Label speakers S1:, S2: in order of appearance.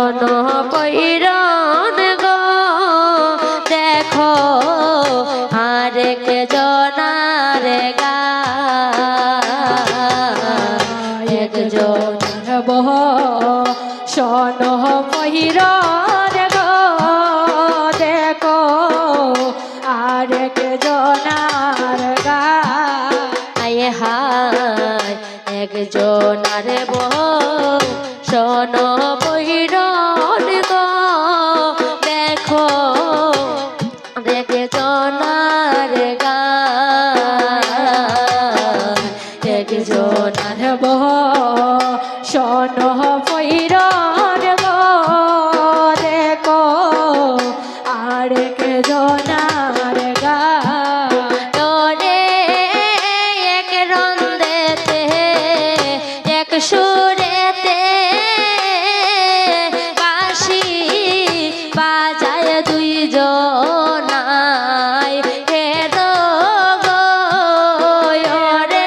S1: শোনো পৈরন গো দেখো আরেক জনার গা একজন
S2: বহ শোনো পৈরন গো দেখো আরেক জনার গা
S1: আয়ে হায় একজনার বউ শোনো